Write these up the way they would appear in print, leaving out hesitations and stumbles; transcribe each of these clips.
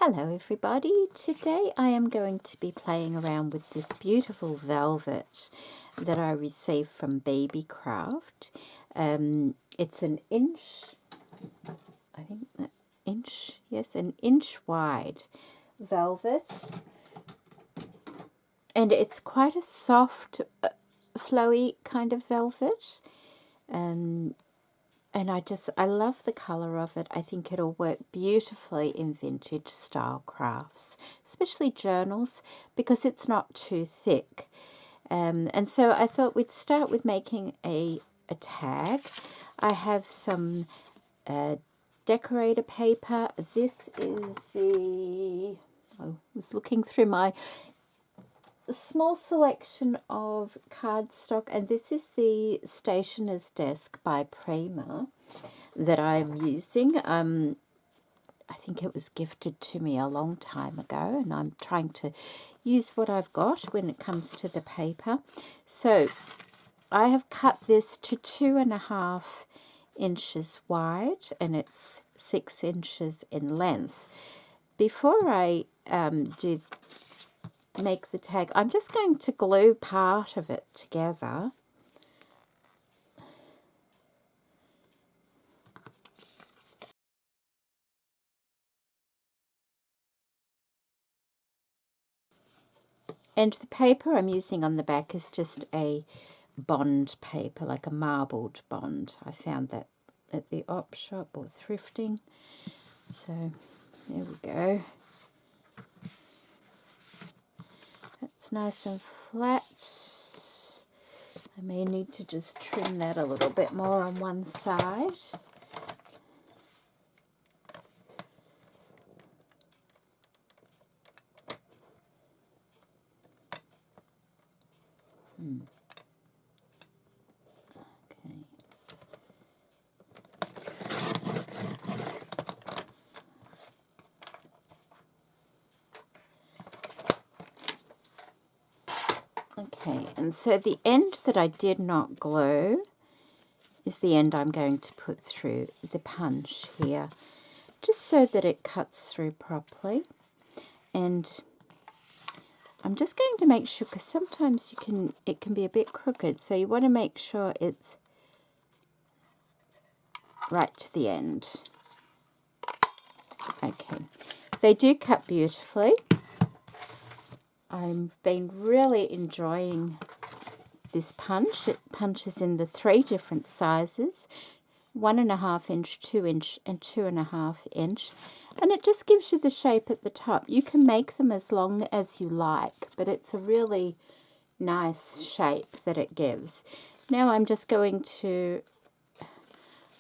Hello everybody, today I am going to be playing around with this beautiful velvet that I received from Baby Craft. It's an inch, I think an inch wide velvet, and it's quite a soft, flowy kind of velvet. And I love the colour of it. I think it'll work beautifully in vintage style crafts, especially journals, because it's not too thick. And so I thought we'd start with making a tag. I have some decorator paper. This is I was looking through my small selection of cardstock, and this is the Stationer's Desk by Prima that I'm using. I think it was gifted to me a long time ago, and I'm trying to use what I've got when it comes to the paper. So I have cut this to 2.5 inches wide, and it's 6 inches in length. Before I make the tag, I'm just going to glue part of it together. And the paper I'm using on the back is just a bond paper, like a marbled bond. I found that at the op shop or thrifting. So there we go. That's nice and flat. I may need to just trim that a little bit more on one side. Okay, and so the end that I did not glue is the end I'm going to put through the punch here, just so that it cuts through properly. And I'm just going to make sure, because sometimes it can be a bit crooked, so you want to make sure it's right to the end. Okay, they do cut beautifully. I've been really enjoying this punch. It punches in the 3 different sizes, 1.5 inch, 2 inch, and 2.5 inch, and it just gives you the shape at the top. You can make them as long as you like, but it's a really nice shape that it gives. Now I'm just going to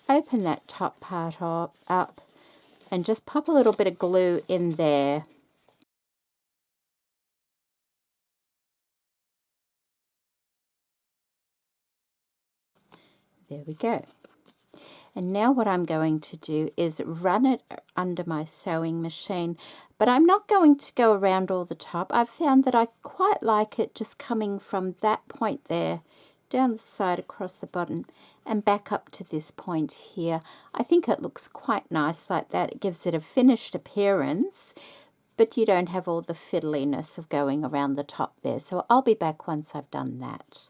open that top part up and just pop a little bit of glue in there. There we go. And now what I'm going to do is run it under my sewing machine, but I'm not going to go around all the top. I've found that I quite like it just coming from that point there, down the side across the bottom, and back up to this point here. I think it looks quite nice like that. It gives it a finished appearance, but you don't have all the fiddliness of going around the top there. So I'll be back once I've done that.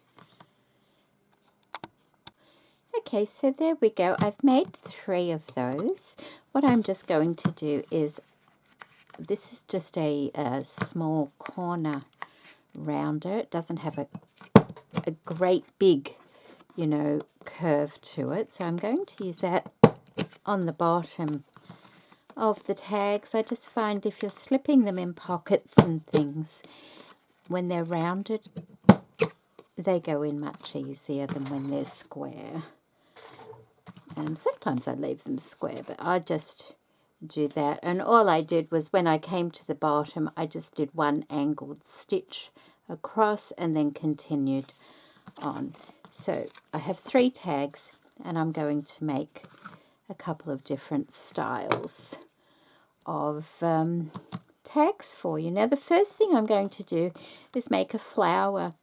Okay, so there we go. I've made 3 of those. What I'm just going to do is, this is just a small corner rounder. It doesn't have a great big, curve to it. So I'm going to use that on the bottom of the tags. I just find if you're slipping them in pockets and things, when they're rounded, they go in much easier than when they're square. Sometimes I leave them square, but I just do that. And all I did was, when I came to the bottom, I just did 1 angled stitch across and then continued on. So I have 3 tags, and I'm going to make a couple of different styles of tags for you. Now the first thing I'm going to do is make a flower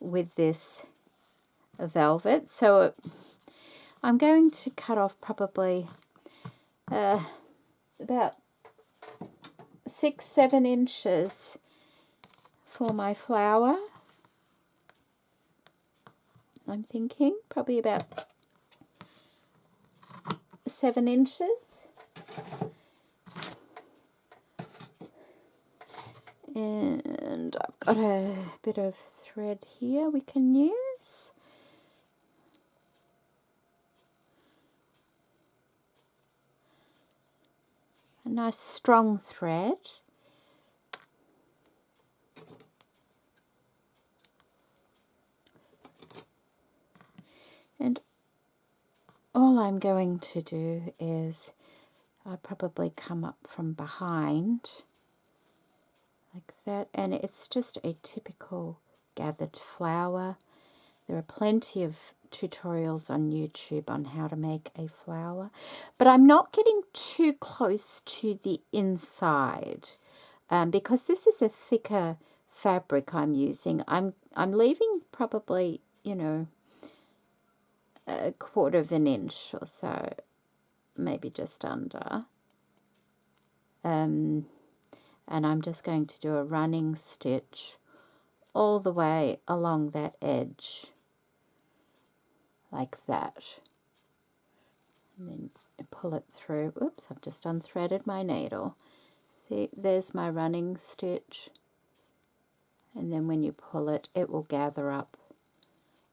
with this velvet. So I'm going to cut off probably about 6, 7 inches for my flower. I'm thinking probably about 7 inches. And I've got a bit of thread here we can use. A nice strong thread. And all I'm going to do is I'll probably come up from behind like that, and it's just a typical gathered flower. There are plenty of tutorials on YouTube on how to make a flower, but I'm not getting too close to the inside because this is a thicker fabric I'm using. I'm leaving probably, you know, a 1/4 of an inch or so, maybe just under. And I'm just going to do a running stitch all the way along that edge, like that. And then pull it through. Oops, I've just unthreaded my needle. See, there's my running stitch. And then when you pull it, it will gather up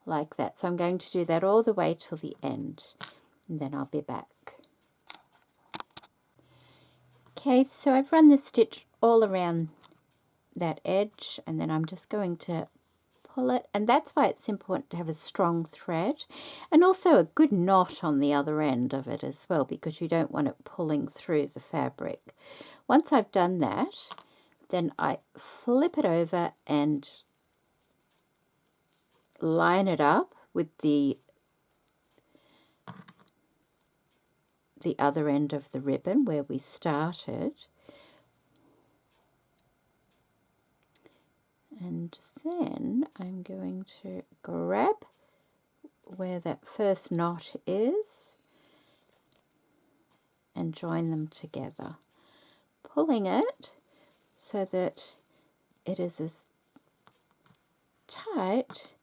like that. So I'm going to do that all the way till the end, and then I'll be back. Okay, so I've run the stitch all around that edge, and then I'm just going to pull it, and that's why it's important to have a strong thread and also a good knot on the other end of it as well, because you don't want it pulling through the fabric. Once I've done that, then I flip it over and line it up with the other end of the ribbon where we started. And then I'm going to grab where that first knot is and join them together, pulling it so that it is as tight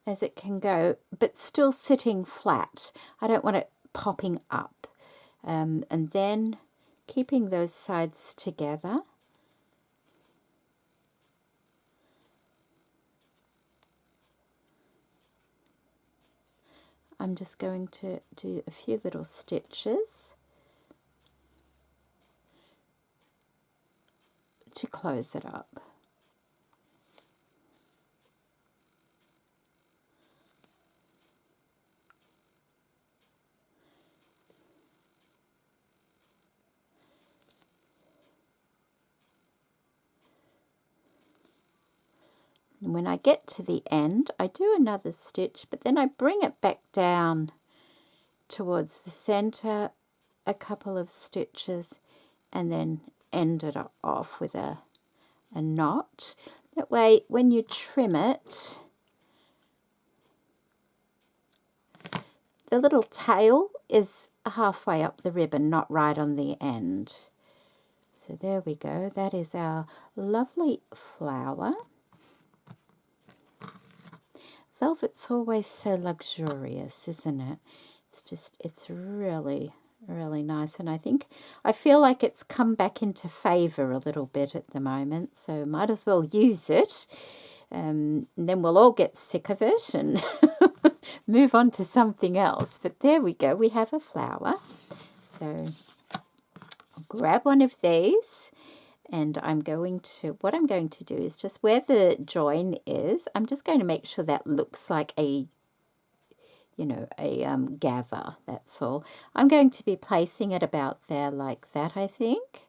as it can go, but still sitting flat. I don't want it popping up. And then keeping those sides together. I'm just going to do a few little stitches to close it up. And when I get to the end, I do another stitch, but then I bring it back down towards the center, a couple of stitches, and then end it off with a knot. That way, when you trim it, the little tail is halfway up the ribbon, not right on the end. So there we go. That is our lovely flower. Velvet's always so luxurious, isn't it? It's really, really nice. And I feel like it's come back into favour a little bit at the moment, so might as well use it. And then we'll all get sick of it and move on to something else. But there we go, we have a flower. So I'll grab one of these. And what I'm going to do is just where the join is, I'm just going to make sure that looks like a gather, that's all. I'm going to be placing it about there like that, I think.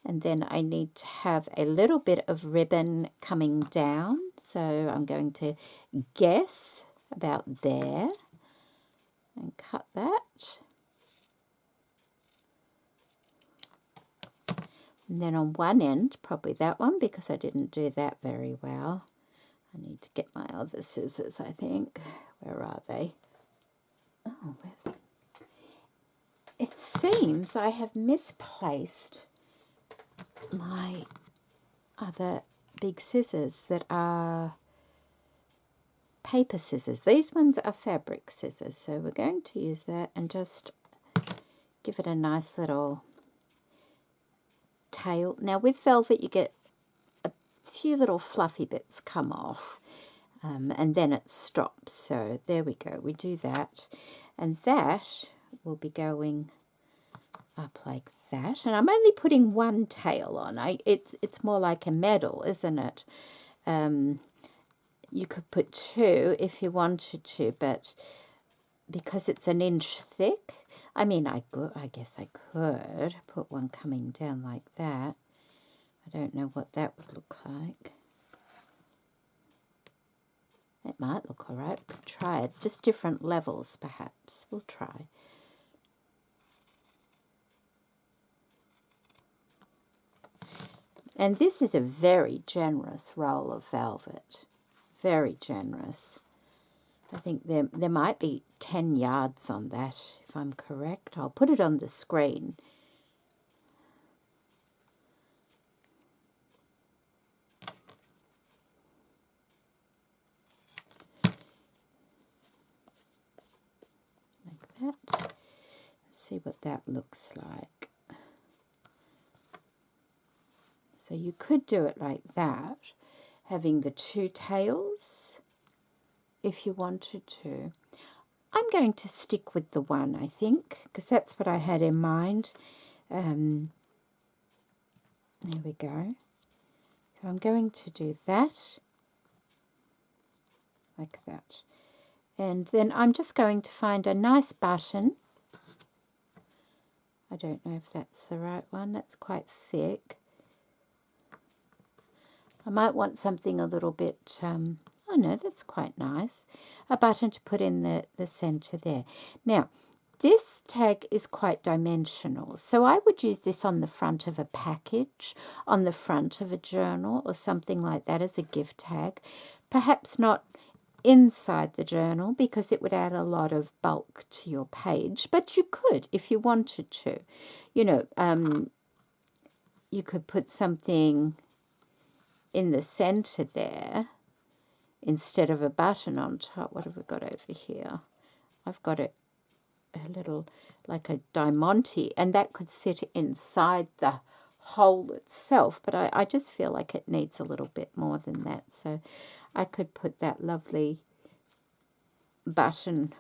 And then I need to have a little bit of ribbon coming down. So I'm going to guess about there and cut that. And then on one end, probably that one, because I didn't do that very well. I need to get my other scissors, I think. Where are they? Oh, where's it seems I have misplaced my other big scissors that are paper scissors. These ones are fabric scissors, so we're going to use that and just give it a nice little tail. Now with velvet you get a few little fluffy bits come off, and then it stops. So there we go, we do that, and that will be going up like that. And I'm only putting one tail on. It's more like a medal, isn't it? You could put two if you wanted to, but because it's an inch thick, I mean, I guess I could put one coming down like that. I don't know what that would look like. It might look all right. We could try it. Just different levels, perhaps. We'll try. And this is a very generous roll of velvet. Very generous. I think there might be 10 yards on that, if I'm correct. I'll put it on the screen. Like that. Let's see what that looks like. So you could do it like that, having the two tails, if you wanted to. I'm going to stick with the one, I think, because that's what I had in mind. There we go. So I'm going to do that, like that. And then I'm just going to find a nice button. I don't know if that's the right one. That's quite thick. I might want something a little bit, oh no, that's quite nice. A button to put in the center there. Now, this tag is quite dimensional, so I would use this on the front of a package, on the front of a journal or something like that as a gift tag. Perhaps not inside the journal because it would add a lot of bulk to your page, but you could if you wanted to. You know, you could put something in the center there instead of a button on top. What have we got over here? I've got a little, like a diamante, and that could sit inside the hole itself, but I just feel like it needs a little bit more than that. So I could put that lovely button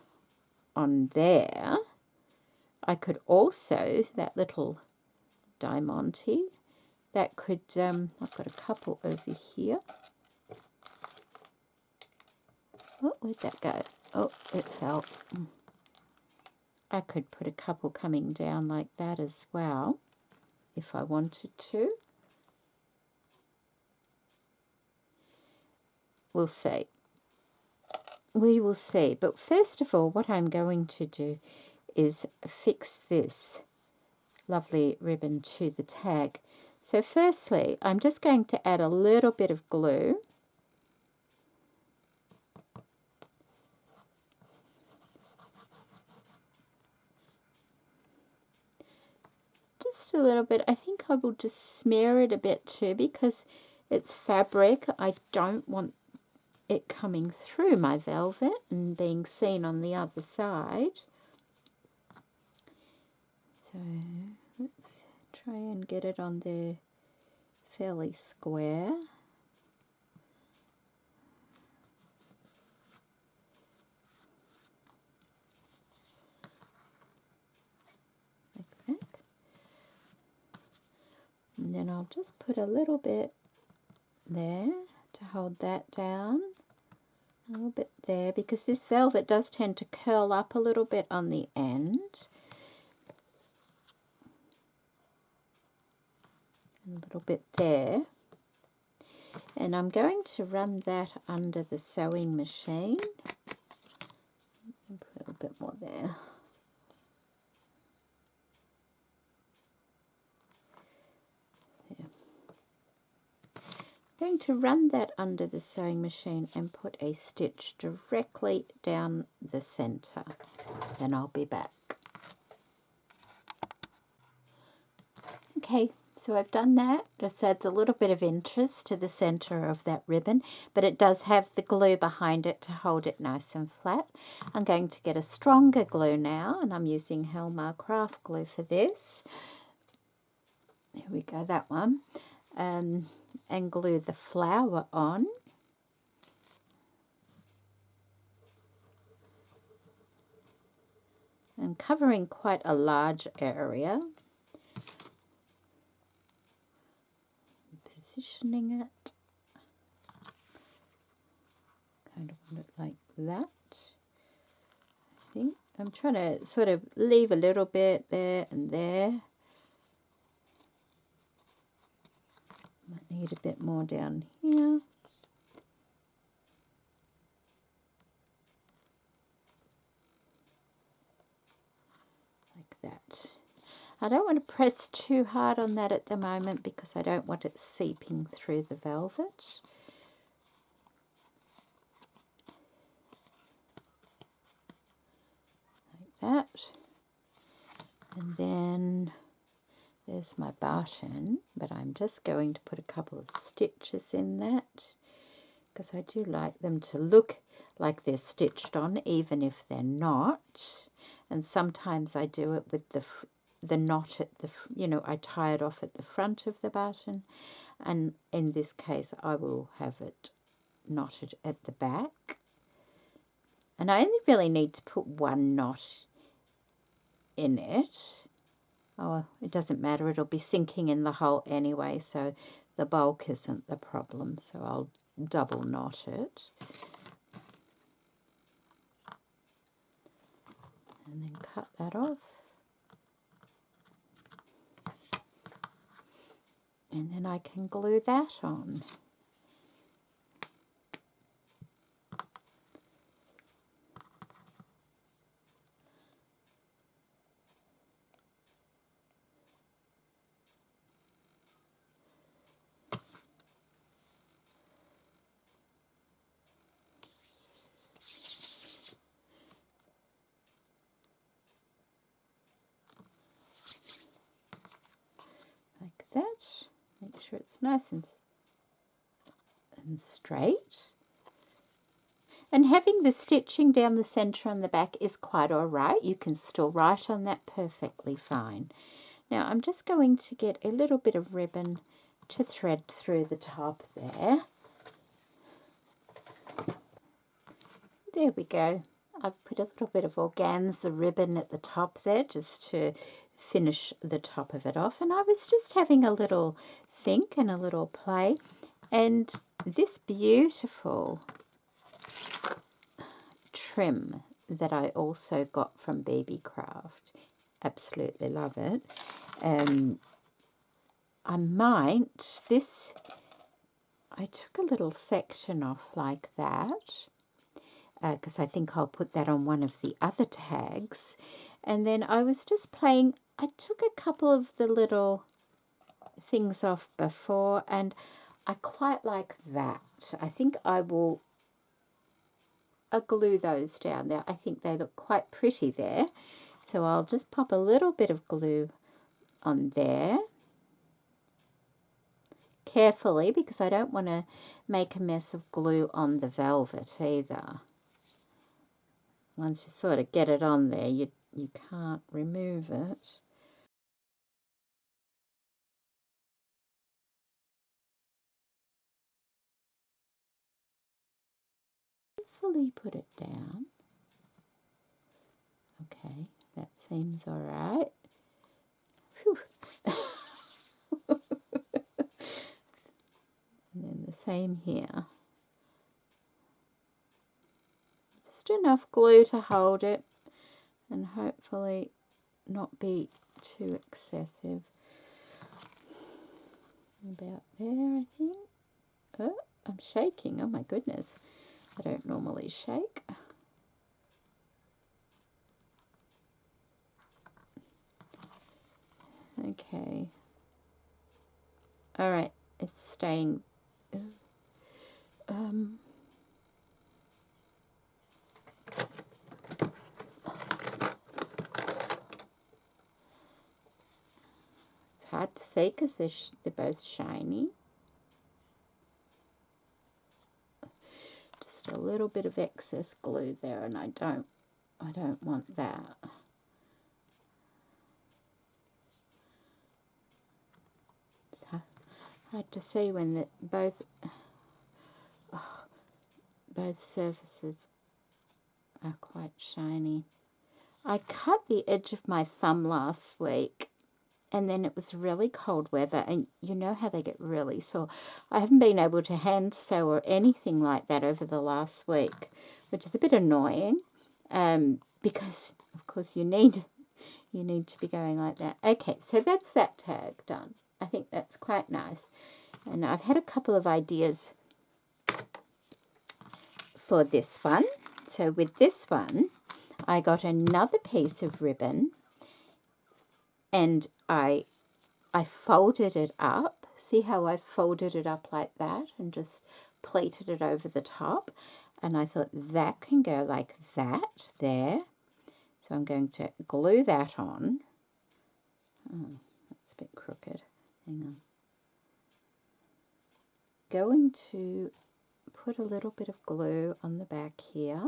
on there. I could also, that little diamante, that could, I've got a couple over here. Oh, where'd that go? Oh, it fell. I could put a couple coming down like that as well, if I wanted to. We'll see. We will see. But first of all, what I'm going to do is fix this lovely ribbon to the tag. So firstly, I'm just going to add a little bit of glue. Just a little bit. I think I will just smear it a bit too because it's fabric. I don't want it coming through my velvet and being seen on the other side. So let's try and get it on there fairly square. Like that. And then I'll just put a little bit there to hold that down. A little bit there, because this velvet does tend to curl up a little bit on the end. A little bit there. And I'm going to run that under the sewing machine. And put a little bit more there. I'm going to run that under the sewing machine and put a stitch directly down the center. Then I'll be back. Okay, so I've done that. Just adds a little bit of interest to the center of that ribbon, but it does have the glue behind it to hold it nice and flat. I'm going to get a stronger glue now, and I'm using Helmar craft glue for this. There we go, that one. And glue the flower on. And covering quite a large area. Positioning it. Kind of want it like that. I think I'm trying to sort of leave a little bit there and there. Might need a bit more down here. Like that. I don't want to press too hard on that at the moment because I don't want it seeping through the velvet. Like that. And then there's my button, but I'm just going to put a couple of stitches in that because I do like them to look like they're stitched on even if they're not. And sometimes I do it with the knot at the, I tie it off at the front of the button, and in this case I will have it knotted at the back. And I only really need to put one knot in it. Oh, it doesn't matter, it'll be sinking in the hole anyway, so the bulk isn't the problem. So I'll double knot it. And then cut that off. And then I can glue that on. Like that. Make sure it's nice and straight. And having the stitching down the centre and the back is quite all right. You can still write on that perfectly fine. Now I'm just going to get a little bit of ribbon to thread through the top there. There we go. I've put a little bit of organza ribbon at the top there just to finish the top of it off. And I was just having a little think and a little play. And this beautiful trim that I also got from Baby Craft, absolutely love it. I took a little section off like that because I think I'll put that on one of the other tags. And then I was just playing, I took a couple of the little things off before and I quite like that. I think I will glue those down there. I think they look quite pretty there. So I'll just pop a little bit of glue on there. Carefully, because I don't want to make a mess of glue on the velvet either. Once you sort of get it on there, you can't remove it. Fully put it down. Okay, that seems all right. Whew. And then the same here. Just enough glue to hold it and hopefully not be too excessive. About there, I think. Oh, I'm shaking. Oh my goodness. I don't normally shake. Okay. All right, it's staying. It's hard to see because they're both shiny. Just a little bit of excess glue there, and I don't want that. It's hard to see when both surfaces are quite shiny. I cut the edge of my thumb last week, and then it was really cold weather, and you know how they get really sore. I haven't been able to hand sew or anything like that over the last week, which is a bit annoying, because of course you need to be going like that. Okay, so that's that tag done. I think that's quite nice, and I've had a couple of ideas for this one. So with this one, I got another piece of ribbon, and I folded it up. See how I folded it up like that and just pleated it over the top? And I thought that can go like that there. So I'm going to glue that on. Oh, that's a bit crooked. Hang on. Going to put a little bit of glue on the back here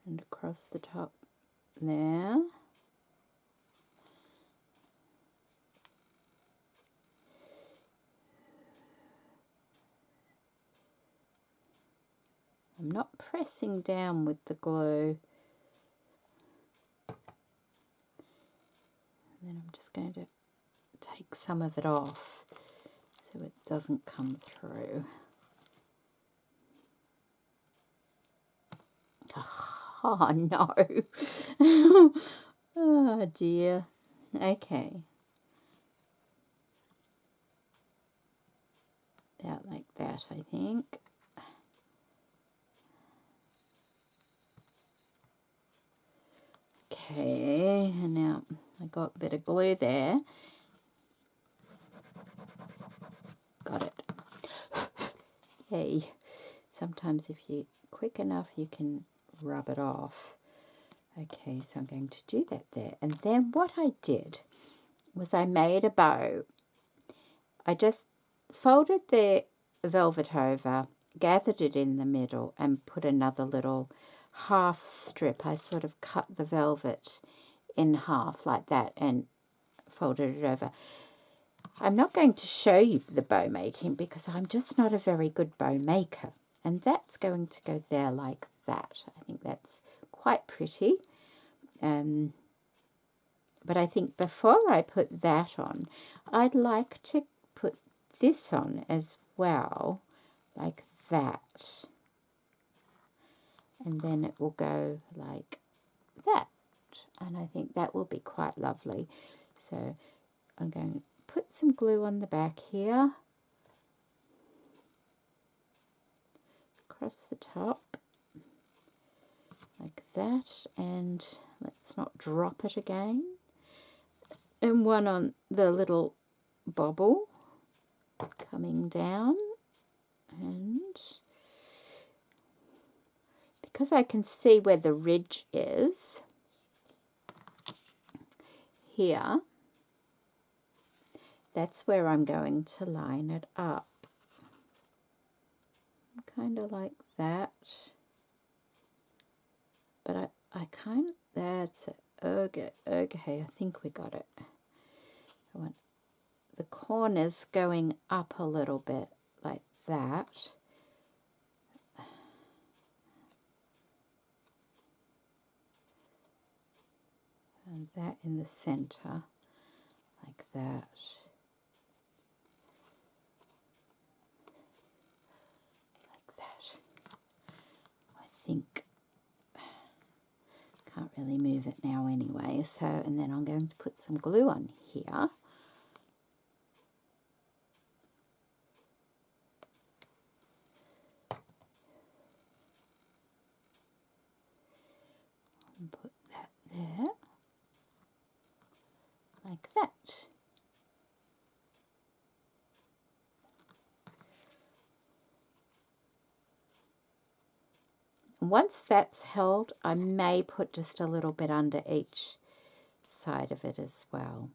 and across the top there. I'm not pressing down with the glue. And then I'm just going to take some of it off so it doesn't come through. Oh no. Oh dear. Okay. About like that, I think. Okay, and now I got a bit of glue there. Got it. Yay. Sometimes if you're quick enough, you can rub it off. Okay, so I'm going to do that there. And then what I did was I made a bow. I just folded the velvet over, gathered it in the middle, and put another little half strip. I sort of cut the velvet in half like that and folded it over. I'm not going to show you the bow making because I'm just not a very good bow maker. And that's going to go there like that. I think that's quite pretty. But I think before I put that on, I'd like to put this on as well, like that. And then it will go like that. And I think that will be quite lovely. So I'm going to put some glue on the back here, across the top, like that, and let's not drop it again. And one on the little bobble coming down, and because I can see where the ridge is here, that's where I'm going to line it up. Kind of like that. But I kind of, that's it. Okay, I think we got it. I want the corners going up a little bit like that. And that in the center, like that. Like that. I think, can't really move it now anyway, so, and then I'm going to put some glue on here. And put that there. Like that. Once that's held, I may put just a little bit under each side of it as well.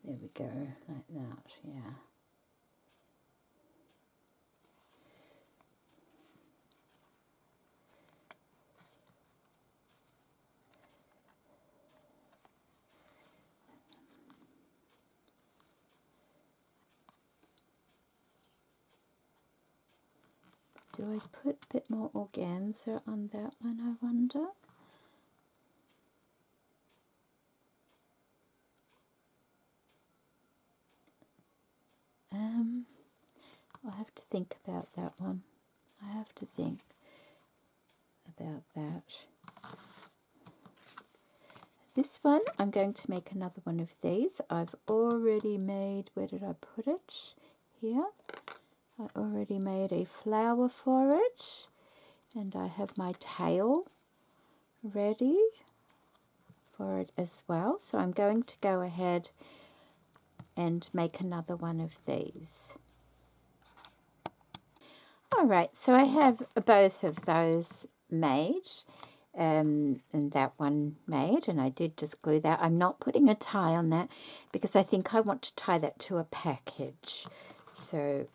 There we go, like that, yeah. Do I put a bit more organza on that one, I wonder? I'll have to think about that one. I have to think about that. This one, I'm going to make another one of these. I've already made, where did I put it? Here. I already made a flower for it. And I have my tail ready for it as well. So I'm going to go ahead and make another one of these. Alright, so I have both of those made. And that one made, and I did just glue that. I'm not putting a tie on that because I think I want to tie that to a package. So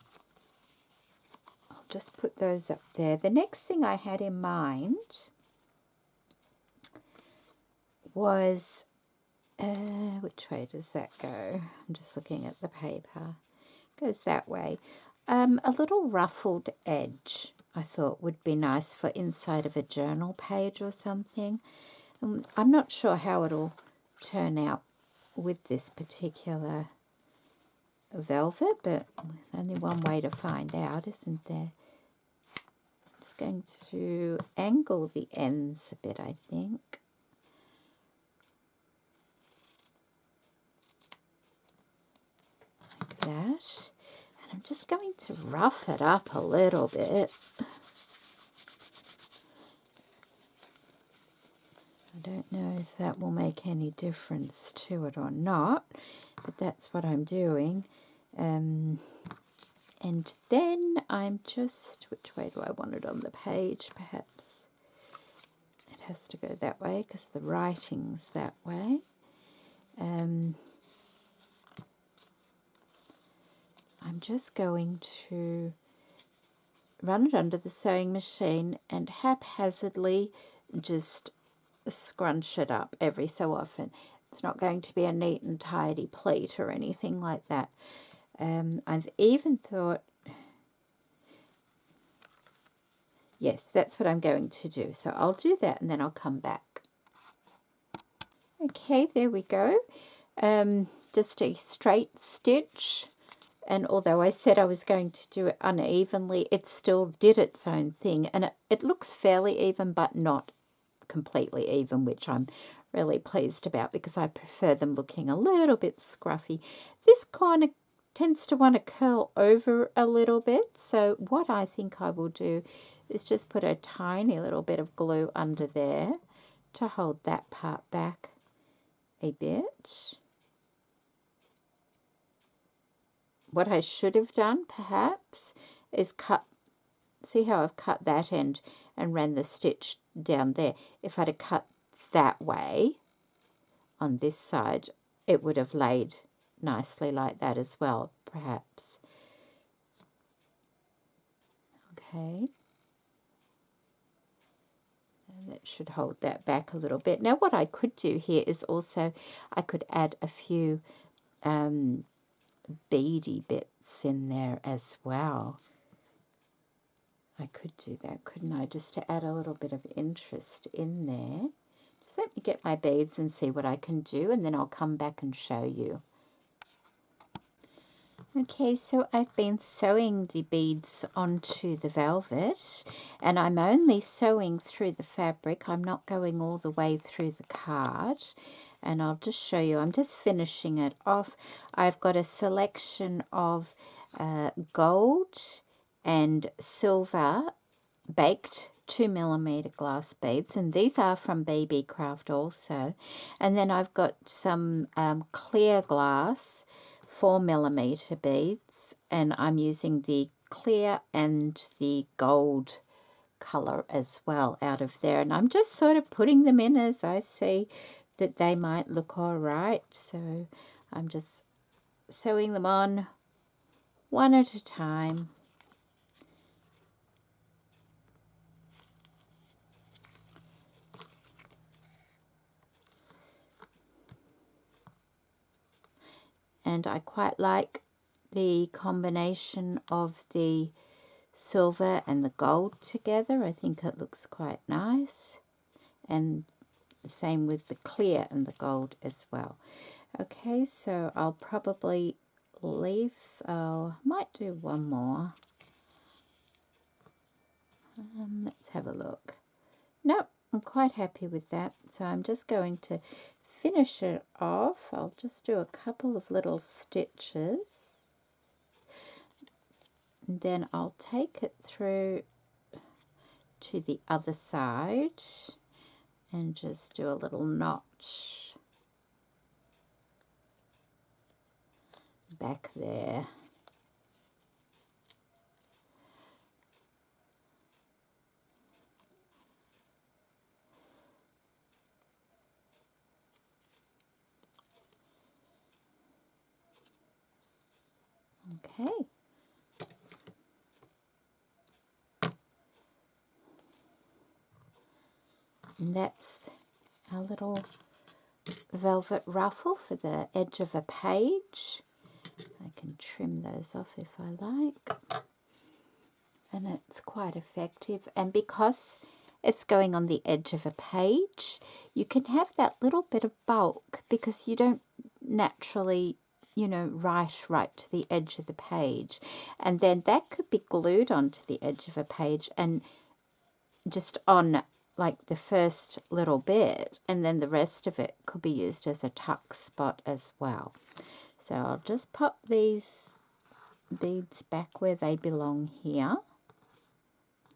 I'll just put those up there. The next thing I had in mind was, which way does that go? I'm just looking at the paper. It goes that way. A little ruffled edge I thought would be nice for inside of a journal page or something. I'm not sure how it'll turn out with this particular velvet, but only one way to find out, isn't there? I'm just going to angle the ends a bit, I think. Like that. And I'm just going to rough it up a little bit. I don't know if that will make any difference to it or not, but that's what I'm doing. And then I'm just, which way do I want it on the page? Perhaps it has to go that way because the writing's that way. I'm just going to run it under the sewing machine and haphazardly just scrunch it up every so often. It's not going to be a neat and tidy pleat or anything like that. I've even thought, yes, that's what I'm going to do. So I'll do that and then I'll come back. Okay, there we go. Just a straight stitch. And although I said I was going to do it unevenly, it still did its own thing. And it looks fairly even, but not completely even, which I'm really pleased about because I prefer them looking a little bit scruffy. This corner tends to want to curl over a little bit, so what I think I will do is just put a tiny little bit of glue under there to hold that part back a bit. What I should have done perhaps is cut, see how I've cut that end and ran the stitch down there. If I'd have cut that way on this side, it would have laid nicely like that as well, perhaps. Okay. And that should hold that back a little bit. Now what I could do here is also I could add a few beady bits in there as well. I could do that, couldn't I? Just to add a little bit of interest in there. Just let me get my beads and see what I can do, and then I'll come back and show you. Okay, so I've been sewing the beads onto the velvet, and I'm only sewing through the fabric. I'm not going all the way through the card, and I'll just show you. I'm just finishing it off. I've got a selection of gold and silver baked 2mm glass beads, and these are from BB Craft also. And then I've got some clear glass 4mm beads, and I'm using the clear and the gold colour as well out of there. And I'm just sort of putting them in as I see that they might look all right. So I'm just sewing them on one at a time. And I quite like the combination of the silver and the gold together. I think it looks quite nice. And the same with the clear and the gold as well. Okay, so I'll probably leave, might do one more. Let's have a look. Nope, I'm quite happy with that. So I'm just going to finish it off. I'll just do a couple of little stitches. And then I'll take it through to the other side and just do a little notch back there. Okay. And that's our little velvet ruffle for the edge of a page. I can trim those off if I like. And it's quite effective. And because it's going on the edge of a page, you can have that little bit of bulk because you don't naturally, you know, write right to the edge of the page. And then that could be glued onto the edge of a page and just on like the first little bit, and then the rest of it could be used as a tuck spot as well. So I'll just pop these beads back where they belong here.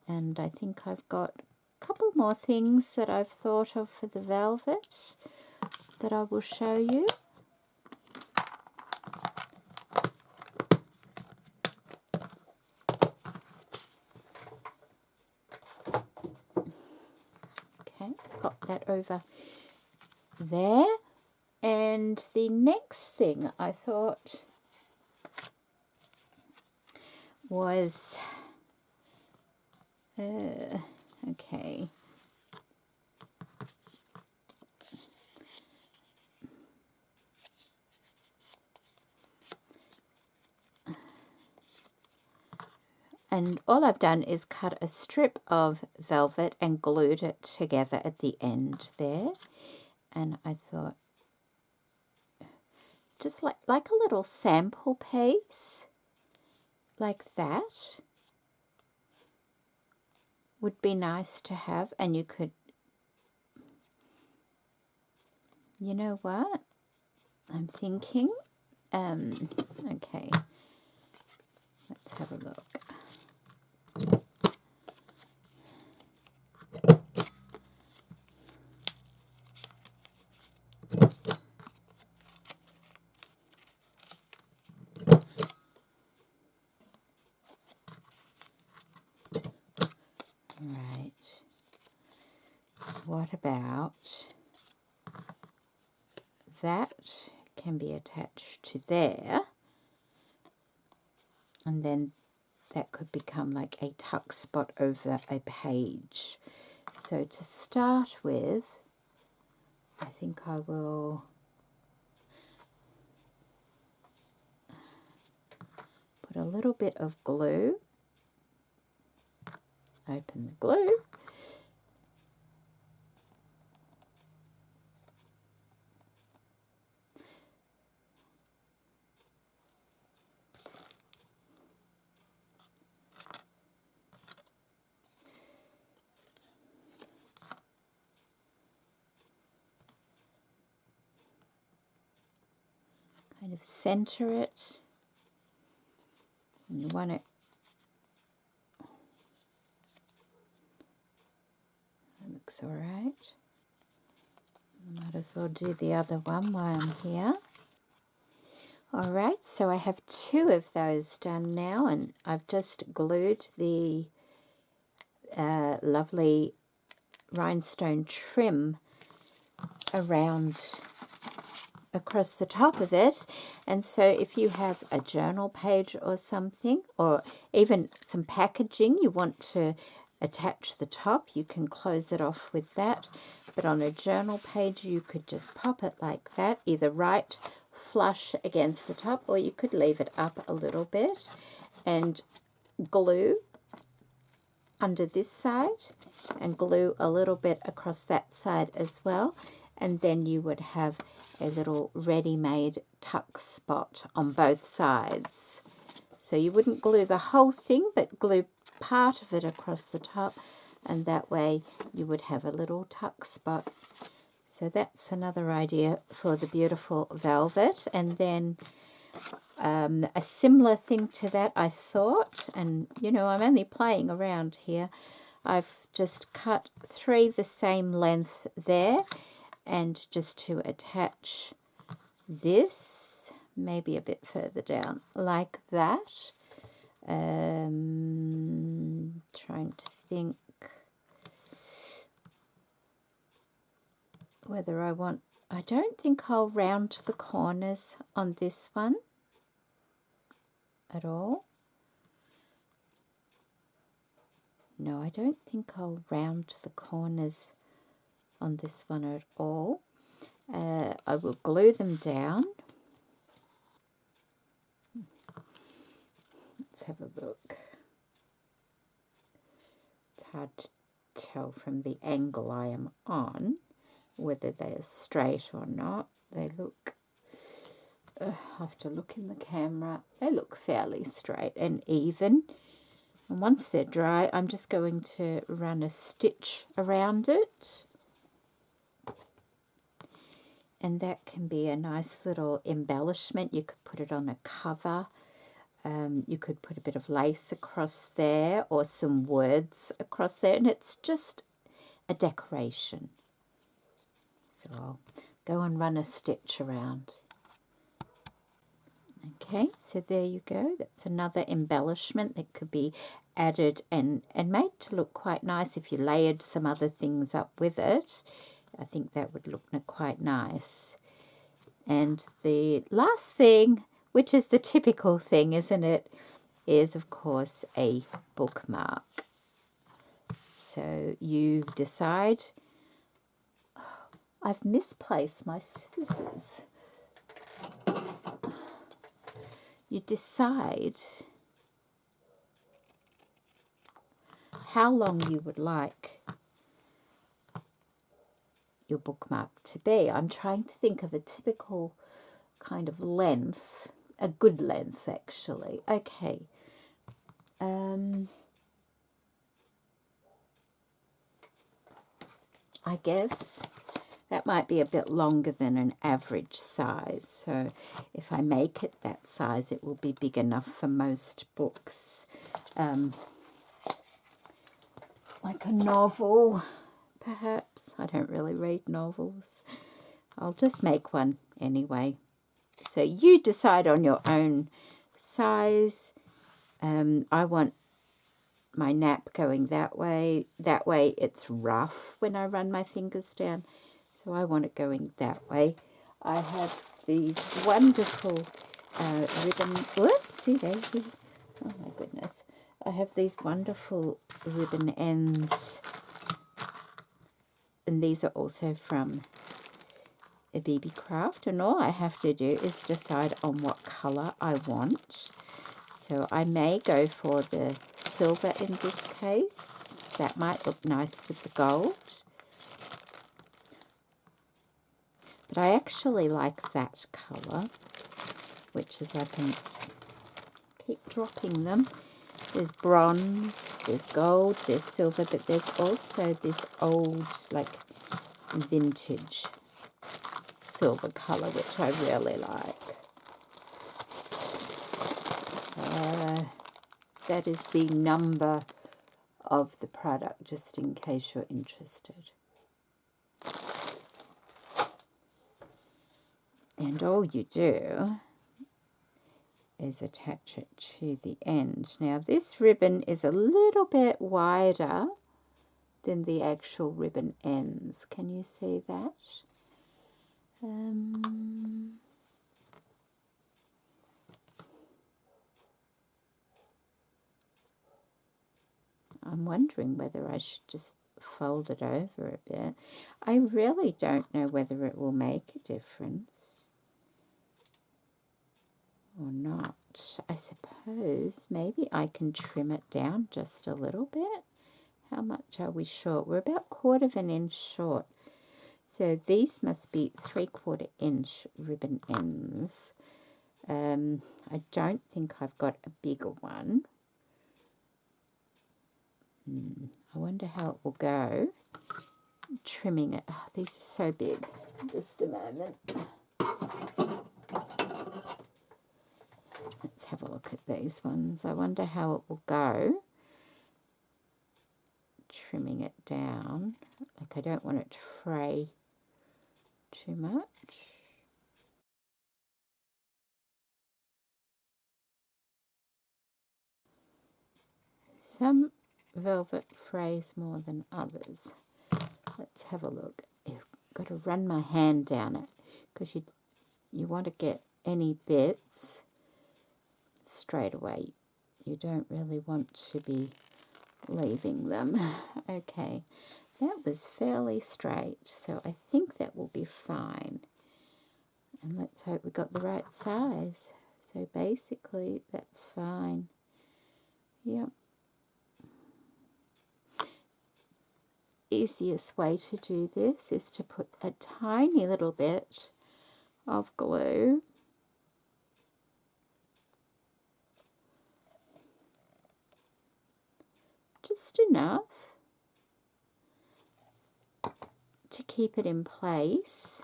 And I think I've got a couple more things that I've thought of for the velvet that I will show you. Okay, pop that over there. And the next thing I thought was, okay, and all I've done is cut a strip of velvet and glued it together at the end there. And I thought, just like a little sample piece, like that, would be nice to have. And you could, you know what, I'm thinking, okay, let's have a look. Right, what about that can be attached to there, and then that could become like a tuck spot over a page. So to start with, I think I will put a little bit of glue, open the glue, kind of center it, and you want it looks all right. I might as well do the other one while I'm here. All right, so I have 2 of those done now, and I've just glued the lovely rhinestone trim around across the top of it. And so if you have a journal page or something, or even some packaging you want to attach the top, you can close it off with that. But on a journal page you could just pop it like that, either right flush against the top, or you could leave it up a little bit and glue under this side and glue a little bit across that side as well, and then you would have a little ready-made tuck spot on both sides. So you wouldn't glue the whole thing, but glue part of it across the top, and that way you would have a little tuck spot. So that's another idea for the beautiful velvet. And then a similar thing to that, I thought, and you know, I'm only playing around here. I've just cut 3 the same length there, and just to attach this, maybe a bit further down, like that. Trying to think whether I don't think I'll round the corners on this one at all. No, I don't think I'll round the corners on this one at all. I will glue them down. Let's have a look. It's hard to tell from the angle I am on whether they are straight or not. They look, I have to look in the camera, they look fairly straight and even. And once they're dry, I'm just going to run a stitch around it. And that can be a nice little embellishment. You could put it on a cover. You could put a bit of lace across there or some words across there. And it's just a decoration. So I'll go and run a stitch around. Okay, so there you go. That's another embellishment that could be added and made to look quite nice if you layered some other things up with it. I think that would look quite nice. And the last thing, which is the typical thing, isn't it, is of course a bookmark. So you decide, I've misplaced my scissors. You decide how long you would like your bookmark to be. I'm trying to think of a typical kind of length, a good length actually. Okay. I guess that might be a bit longer than an average size. So if I make it that size, it will be big enough for most books. Like a novel, perhaps. I don't really read novels. I'll just make one anyway. So you decide on your own size. I want my nap going that way. That way it's rough when I run my fingers down. So I want it going that way. I have these wonderful ribbon... Whoopsie daisy. Oh my goodness. I have these wonderful ribbon ends. And these are also from a BB Craft. And all I have to do is decide on what colour I want. So I may go for the silver in this case. That might look nice with the gold. But I actually like that colour, which is, I can keep dropping them. There's bronze, there's gold, there's silver, but there's also this old, like, vintage silver colour, which I really like. That is the number of the product, just in case you're interested. And all you do is attach it to the end. Now this ribbon is a little bit wider than the actual ribbon ends. Can you see that? I'm wondering whether I should just fold it over a bit. I really don't know whether it will make a difference or not. I suppose maybe I can trim it down just a little bit. How much are we short? We're about 1/4 inch short. So these must be 3/4 inch ribbon ends. I don't think I've got a bigger one. I wonder how it will go. Trimming it. Oh, these are so big. Just a moment. Let's have a look at these ones. I wonder how it will go. Trimming it down. Like I don't want it to fray too much. Some velvet frays more than others. Let's have a look. I've got to run my hand down it because you want to get any bits straight away. You don't really want to be leaving them. Okay, that was fairly straight, so I think that will be fine. And let's hope we got the right size. So basically that's fine. Yep. Easiest way to do this is to put a tiny little bit of glue just enough to keep it in place.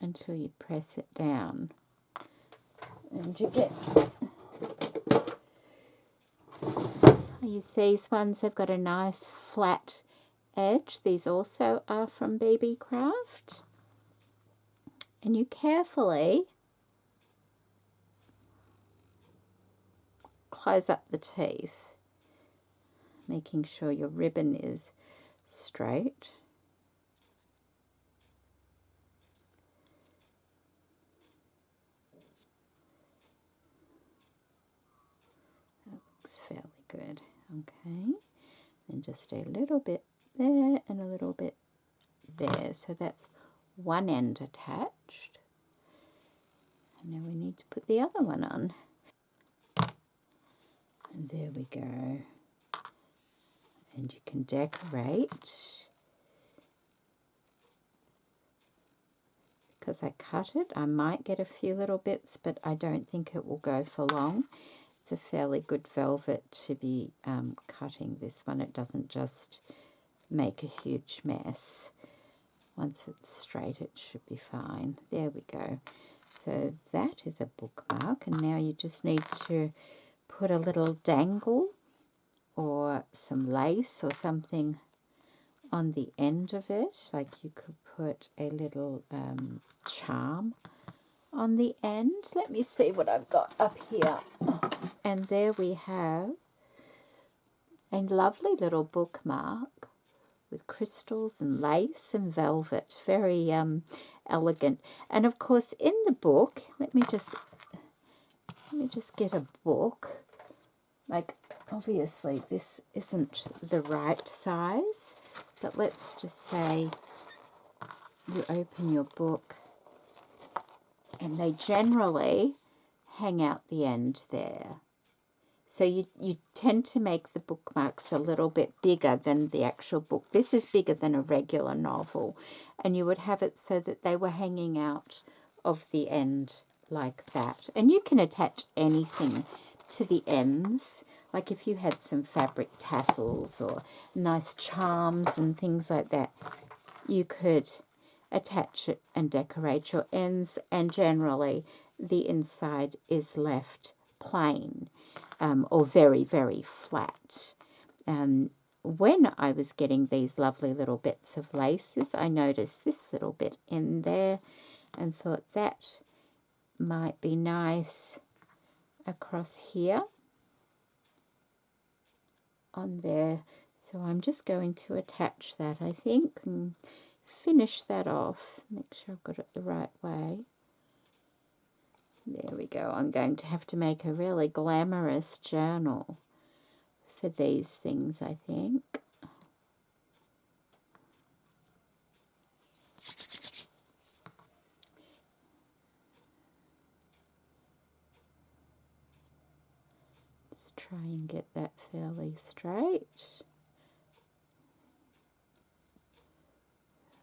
Until you press it down and you get, you see these ones have got a nice flat edge. These also are from BB Craft, and you carefully close up the teeth, making sure your ribbon is straight. Fairly good. Okay, and just a little bit there and a little bit there. So that's one end attached. And now we need to put the other one on. And there we go. And you can decorate. Because I cut it, I might get a few little bits, but I don't think it will go for long. It's a fairly good velvet to be cutting this one. It doesn't just make a huge mess. Once it's straight, it should be fine. There we go. So that is a bookmark, and now you just need to put a little dangle or some lace or something on the end of it. Like you could put a little charm on the end. Let me see what I've got up here. And there we have a lovely little bookmark with crystals and lace and velvet. Very elegant. And of course in the book, let me just get a book. Like obviously this isn't the right size, but let's just say you open your book and they generally hang out the end there. So you tend to make the bookmarks a little bit bigger than the actual book. This is bigger than a regular novel. And you would have it so that they were hanging out of the end like that. And you can attach anything to the ends. Like if you had some fabric tassels or nice charms and things like that, you could attach it and decorate your ends. And generally the inside is left plain. or very, very flat. When I was getting these lovely little bits of laces, I noticed this little bit in there and thought that might be nice across here on there. So I'm just going to attach that, I think, and finish that off. Make sure I've got it the right way. There we go. I'm going to have to make a really glamorous journal for these things, I think. Just try and get that fairly straight.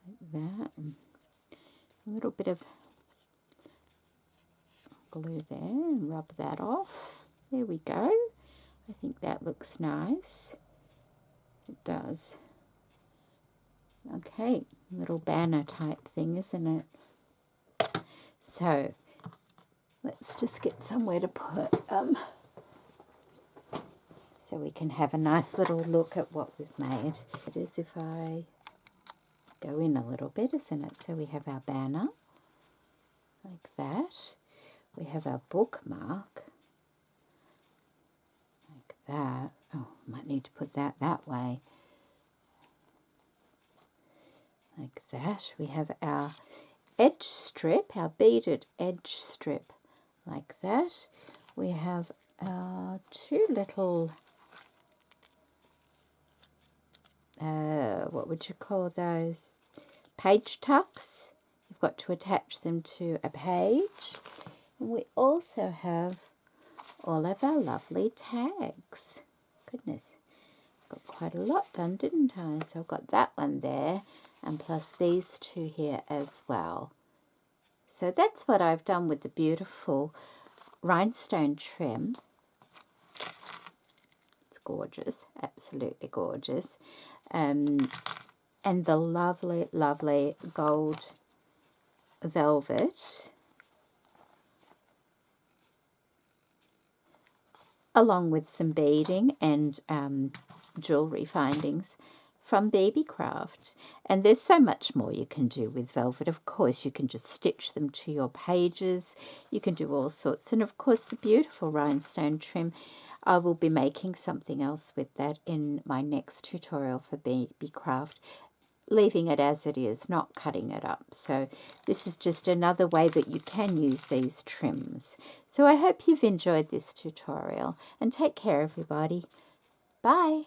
Like that. A little bit of glue there and rub that off. There we go. I think that looks nice. It does. Okay, little banner type thing, isn't it? So let's just get somewhere to put so we can have a nice little look at what we've made. It is if I go in a little bit, isn't it? So we have our banner like that. We have our bookmark like that. Oh, might need to put that way. Like that. We have our edge strip, our beaded edge strip like that. We have our two little, what would you call those? Page tucks. You've got to attach them to a page. And we also have all of our lovely tags. Goodness, got quite a lot done, didn't I? So I've got that one there, and plus these two here as well. So that's what I've done with the beautiful rhinestone trim. It's gorgeous, absolutely gorgeous. And the lovely, lovely gold velvet, along with some beading and jewellery findings from Baby Craft. And there's so much more you can do with velvet. Of course, you can just stitch them to your pages. You can do all sorts. And of course, the beautiful rhinestone trim, I will be making something else with that in my next tutorial for Baby Craft, leaving it as it is, not cutting it up. So this is just another way that you can use these trims. So I hope you've enjoyed this tutorial, and take care, everybody. Bye.